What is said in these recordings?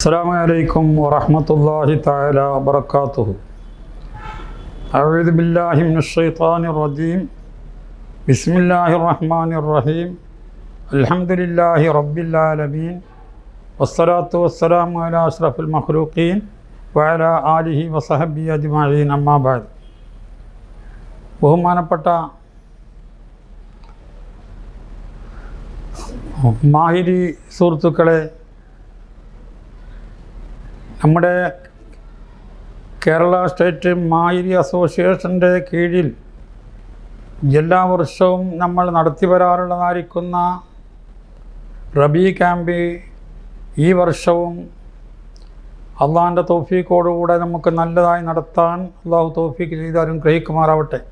السلام عليكم ورحمة الله تعالى وبركاته. أعوذ بالله من الشيطان الرجيم. بسم الله الرحمن الرحيم. الحمد لله رب العالمين. والصلاة والسلام على أشرف المخلوقين وعلى آله وصحبه أجمعين. أما بعد. ബഹുമാനപ്പെട്ട മാഹിരി സുഹൃത്തുക്കളെ, നമ്മുടെ കേരള സ്റ്റേറ്റ് മാഹിരി അസോസിയേഷൻ്റെ കീഴിൽ എല്ലാ വർഷവും നമ്മൾ നടത്തി വരാറുള്ളതായിരിക്കുന്ന റബീ ക്യാമ്പ് ഈ വർഷവും അള്ളാഹിൻ്റെ തൗഫീഖോടുകൂടെ നമുക്ക് നല്ലതായി നടത്താൻ അള്ളാഹു തൗഫീഖ് ചെയ്താലും ഗ്രഹിക്കുമാറാവട്ടെ.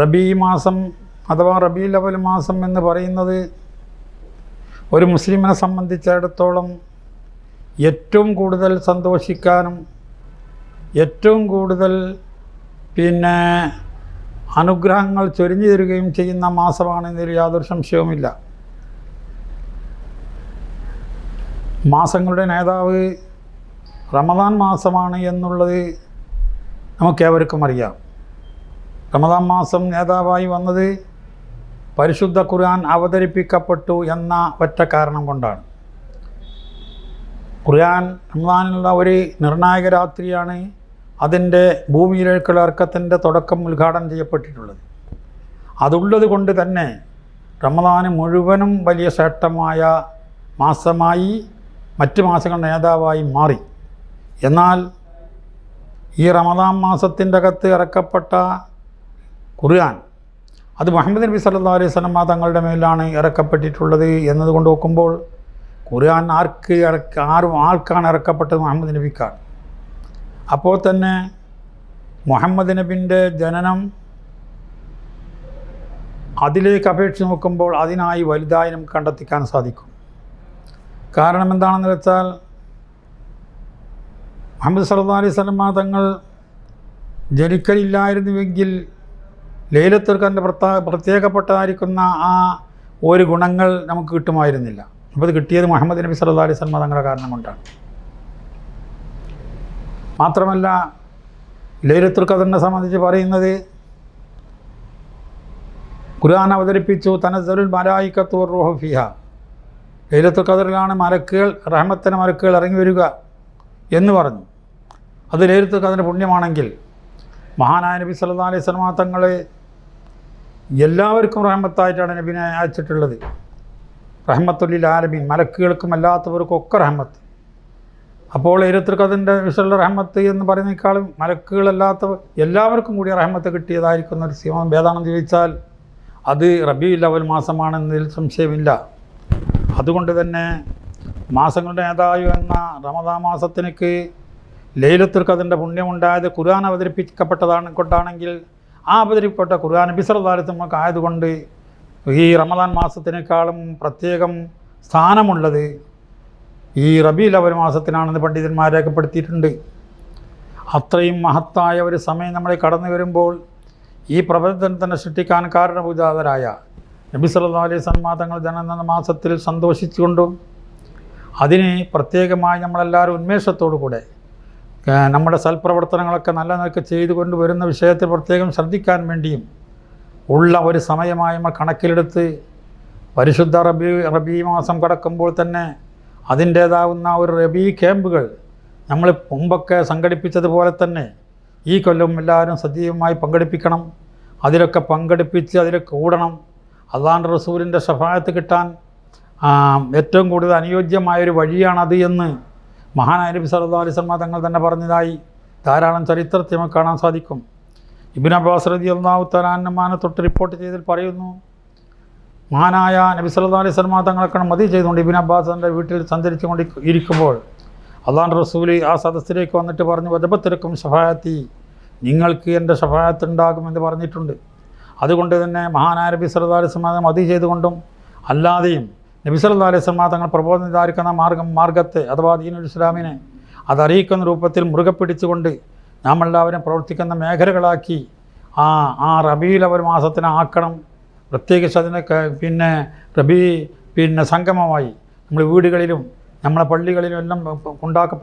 റബീ മാസം അഥവാ റബീഉൽ അവ്വൽ മാസം എന്ന് പറയുന്നത് ഒരു മുസ്ലിമിനെ സംബന്ധിച്ചിടത്തോളം ഏറ്റവും കൂടുതൽ സന്തോഷിക്കാനും ഏറ്റവും കൂടുതൽ അനുഗ്രഹങ്ങൾ ചൊരിഞ്ഞു തരികയും ചെയ്യുന്ന മാസമാണെന്നതിൽ യാതൊരു സംശയവുമില്ല. മാസങ്ങളുടെ നേതാവ് റമദാൻ മാസമാണ് എന്നുള്ളത് നമുക്കേവർക്കും അറിയാം. റമദാൻ മാസം നേതാവായി വന്നത് പരിശുദ്ധ ഖുർആൻ അവതരിപ്പിക്കപ്പെട്ടു എന്ന ഒറ്റ കാരണം കൊണ്ടാണ്. ഖുർആൻ റമദാനിലുള്ള ഒരു നിർണായക രാത്രിയാണ് അതിൻ്റെ ഭൂമിയിലേക്കുള്ള ഇറക്കത്തിൻ്റെ തുടക്കം ഉദ്ഘാടനം ചെയ്യപ്പെട്ടിട്ടുള്ളത്. അതുള്ളത് കൊണ്ട് തന്നെ റമദാന് മുഴുവനും വലിയ ശ്രേഷ്ഠമായ മാസമായി മറ്റ് മാസങ്ങൾ നേതാവായി മാറി. എന്നാൽ ഈ റമദാൻ മാസത്തിൻ്റെ അകത്ത് ഇറക്കപ്പെട്ട ഖുർആൻ അത് മുഹമ്മദ് നബി സല്ലല്ലാഹു അലൈഹി വസല്ലം തങ്ങളുടെ മേലാണ് ഇറക്കപ്പെട്ടിട്ടുള്ളത് എന്നതുകൊണ്ട് നോക്കുമ്പോൾ ഖുർആൻ ആർക്കാണ് ഇറക്കപ്പെട്ടത്? മുഹമ്മദ് നബിക്കാണ്. അപ്പോൾ തന്നെ മുഹമ്മദ് നബിൻ്റെ ജനനം അതിലേക്ക് അപേക്ഷിച്ച് നോക്കുമ്പോൾ അതിനായി വലുതായി നമുക്ക് കണ്ടെത്തിക്കാൻ സാധിക്കും. കാരണം എന്താണെന്ന് വെച്ചാൽ മുഹമ്മദ് സല്ലല്ലാഹു അലൈഹി വസല്ലം തങ്ങൾ ജനിക്കലില്ലായിരുന്നുവെങ്കിൽ ലൈലത്തുൽ ഖദ്റിൻ്റെ പ്രത്യേകപ്പെട്ടതായിരിക്കുന്ന ആ ഒരു ഗുണങ്ങൾ നമുക്ക് കിട്ടുമായിരുന്നില്ല. അപ്പോൾ അത് കിട്ടിയത് മുഹമ്മദ് നബി സല്ലല്ലാഹു അലൈഹി വസല്ലം തങ്ങളുടെ കാരണം കൊണ്ടാണ്. മാത്രമല്ല ലൈലത്തുൽ ഖദ്റിനെ സംബന്ധിച്ച് പറയുന്നത് ഖുർആൻ അവതരിപ്പിച്ചു തനസ്സലുൽ മലായികത്തു വറൂഹു ഫീഹാ. ലൈലത്തുൽ ഖദ്റിലാണ് മലക്കുകൾ റഹ്മത്തിൻ്റെ മലക്കുകൾ ഇറങ്ങി വരിക എന്ന് പറഞ്ഞു. അത് ലൈലത്തുൽ ഖദ്റിൻ്റെ പുണ്യമാണെങ്കിൽ മഹാനായ നബി സല്ലല്ലാഹു അലൈഹി വസല്ലം തങ്ങൾ എല്ലാവർക്കും റഹ്മത്തായിട്ടാണ് നബിനെ അയച്ചിട്ടുള്ളത്. റഹ്മത്തുൽ ആലമീൻ, മലക്കുകൾക്കും അല്ലാത്തവർക്കും ഒക്കെ റഹ്മത്ത്. അപ്പോൾ ലൈലത്തുൽ ഖദ്റിൻ്റെ വിഷയുള്ള റഹ്മത്ത് എന്ന് പറയുന്നതിനേക്കാളും മലക്കുകളല്ലാത്തവർ എല്ലാവർക്കും കൂടി റഹ്മത്ത് കിട്ടിയതായിരിക്കുന്ന ഒരു സീമം ഏതാണെന്ന് ചോദിച്ചാൽ അത് റബീഉൽ അവ്വൽ മാസമാണെന്നതിൽ സംശയമില്ല. അതുകൊണ്ട് തന്നെ മാസങ്ങളുടെ നേതാവ് എന്ന റമദാൻ മാസത്തിനക്ക് ലൈലത്തുൽ ഖദ്റിൻ്റെ പുണ്യമുണ്ടായത് ഖുർആൻ കൊണ്ടാണെങ്കിൽ ആ അവതരിക്കപ്പെട്ട ഖുർആൻ നബി സല്ലല്ലാഹു അലൈഹി വസല്ലം ആയതുകൊണ്ട് ഈ റമദാൻ മാസത്തിനേക്കാളും പ്രത്യേകം സ്ഥാനമുള്ളത് ഈ റബീഉൽ അവ്വൽ മാസത്തിനാണെന്ന് പണ്ഡിതന്മാർ രേഖപ്പെടുത്തിയിട്ടുണ്ട്. അത്രയും മഹത്തായ ഒരു സമയം നമ്മളെ കടന്നു വരുമ്പോൾ ഈ പ്രപഞ്ചത്തിന് തന്നെ സൃഷ്ടിക്കാൻ കാരണഭൂതാതരായ നബി സല്ലല്ലാഹു അലൈഹി വസല്ലം തങ്ങൾ ജനന മാസത്തിൽ സന്തോഷിച്ചുകൊണ്ടും അതിന് പ്രത്യേകമായി നമ്മളെല്ലാവരും ഉന്മേഷത്തോടു കൂടെ നമ്മുടെ സൽപ്രവർത്തനങ്ങളൊക്കെ നല്ല നിലക്ക് ചെയ്തുകൊണ്ട് വരുന്ന വിഷയത്തിൽ പ്രത്യേകം ശ്രദ്ധിക്കാൻ വേണ്ടിയും ഉള്ള ഒരു സമയമായി നമ്മൾ കണക്കിലെടുത്ത് പരിശുദ്ധ റബീ മാസം കടക്കുമ്പോൾ തന്നെ അതിൻ്റേതാവുന്ന ഒരു റബീ ക്യാമ്പുകൾ നമ്മൾ മുമ്പൊക്കെ സംഘടിപ്പിച്ചതുപോലെ തന്നെ ഈ കൊല്ലം എല്ലാവരും സജീവമായി പങ്കെടുപ്പിക്കണം. അതിലൊക്കെ പങ്കെടുപ്പിച്ച് അതിൽ കൂടണം. അല്ലാഹുവിൻ്റെ റസൂലിൻ്റെ ശഫാഅത്ത് കിട്ടാൻ ഏറ്റവും കൂടുതൽ അനുയോജ്യമായൊരു വഴിയാണത് എന്ന് മഹാനായ നബി സല്ലല്ലാഹു അലൈഹി വസല്ലം തങ്ങൾ തന്നെ പറഞ്ഞതായി ധാരാളം ചരിത്രത്തിൽ നമുക്ക് കാണാൻ സാധിക്കും. ഇബ്നു അബ്ബാസ് റളിയല്ലാഹു തആല അൻഹുവിനെ തൊട്ട് റിപ്പോർട്ട് ചെയ്തിൽ പറയുന്നു, മഹാനായ നബി സല്ലല്ലാഹു അലൈഹി വസല്ലം തങ്ങളെ മദീ ചെയ്തുകൊണ്ട് ഇബ്നു അബ്ബാസ് തൻ്റെ വീട്ടിൽ സഞ്ചരിച്ചുകൊണ്ട് ഇരിക്കുമ്പോൾ അല്ലാഹുവിൻ്റെ റസൂൽ ആ സദസ്സിലേക്ക് വന്നിട്ട് പറഞ്ഞു, വജബത്തിരക്കും ശഫാഅത്തി, നിങ്ങൾക്ക് എൻ്റെ ശഫാഅത്ത് ഉണ്ടാകുമെന്ന് പറഞ്ഞിട്ടുണ്ട്. അതുകൊണ്ട് തന്നെ മഹാനായ നബി സല്ലല്ലാഹു അലൈഹി വസല്ലം മദീ ചെയ്തുകൊണ്ടും അല്ലാതെയും നബി സല്ലല്ലാഹു അലൈഹി വസല്ലം തങ്ങൾ പ്രബോധനധാരിക്കുന്ന മാർഗത്തെ അഥവാ ദീനുൽ ഇസ്ലാമിനെ അതറിയിക്കുന്ന രൂപത്തിൽ മുറുകെ പിടിച്ചുകൊണ്ട് നാം എല്ലാവരും പ്രവർത്തിക്കുന്ന മേഖലകളാക്കി ആ റബീഉൽ അവ്വൽ മാസത്തിനെ ആക്കണം. പ്രത്യേകിച്ച് അതിനൊക്കെ റബീ സംഗമമായി നമ്മൾ വീടുകളിലും നമ്മളെ പള്ളികളിലെല്ലാം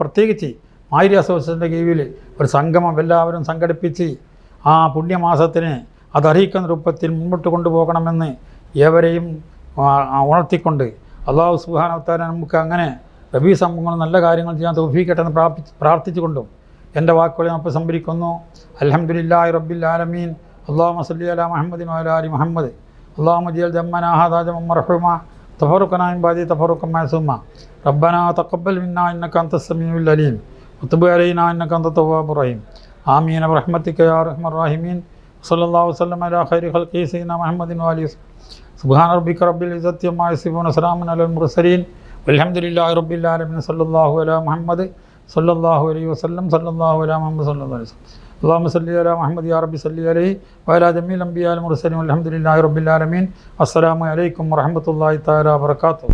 പ്രത്യേകിച്ച് മായിരി അസോസിയേഷൻ്റെ കീഴിൽ ഒരു സംഗമം എല്ലാവരും സംഘടിപ്പിച്ച് ആ പുണ്യമാസത്തിന് അതർഹിക്കുന്ന രൂപത്തിൽ മുമ്പോട്ട് കൊണ്ടുപോകണമെന്ന് ഏവരെയും ഉണർത്തിക്കൊണ്ട് അല്ലാഹു സുബ്ഹാനഹു വ തആല നമുക്ക് അങ്ങനെ റബീ സംഭവങ്ങൾ നല്ല കാര്യങ്ങൾ ചെയ്യാൻ തൗഫീഖ് എന്ന് പ്രാർത്ഥിച്ചുകൊണ്ടും എൻ്റെ വാക്കുകളെ നമുക്ക് സംഭരിക്കുന്നു. അൽഹംദുലില്ലാഹി റബ്ബിൽ ആലമീൻ. അല്ലാഹുമ്മ സ്വല്ലി അലാ മുഹമ്മദിൻ വഅലാ ആലി മുഹമ്മദ്. അല്ലാഹുമ്മ ജിഅൽ ദമ്മനാ ഹാദാ ജമഅൻ മർഹൂമാ തഫറഖനാ മിൻ ബഅദി തഫറഖൻ മഅസൂമാ. റബ്ബനാ തഖബ്ബൽ മിന്നാ ഇന്നക അൻതസ് സമീഉൽ അലീം വതുബ് അലൈനാ ഇന്നക അൻതത് തവ്വാബുർ റഹീം. ആമീൻ ബിറഹ്മതിക യാ അർഹമർ റഹീമീൻ. സല്ലല്ലാഹു വസല്ലം അലാ ഖൈരി ഖൽഖി സയ്യിദിനാ മുഹമ്മദിൻ വഅലിഹി സുബ്ഹാന റബ്ബിക റബ്ബിൽ ഇസ്സത്തി അമ്മാ യസിഫൂൻ സലാമുൻ അലൽ മുർസലീൻ വൽഹംദുലില്ലാഹി റബ്ബിൽ ആലമീൻ. സല്ലല്ലാഹു അലാ മുഹമ്മദ് സല്ലല്ലാഹു അലൈഹി വസല്ലം. സല്ലല്ലാഹു അലാ മുഹമ്മദ് സല്ലല്ലാഹു അലൈഹി വസല്ലം. അല്ലാഹുമ്മ സല്ലി അലാ മുഹമ്മദ് യാ റബ്ബി സല്ലി അലൈഹി വഅലാ ജമീഇൽ അംബിയാഇൽ മുർസലീൻ വൽഹംദുലില്ലാഹി റബ്ബിൽ ആലമീൻ. അസ്സലാമു അലൈക്കും വറഹ്മത്തുള്ളാഹി തആല വബറകാതുഹു.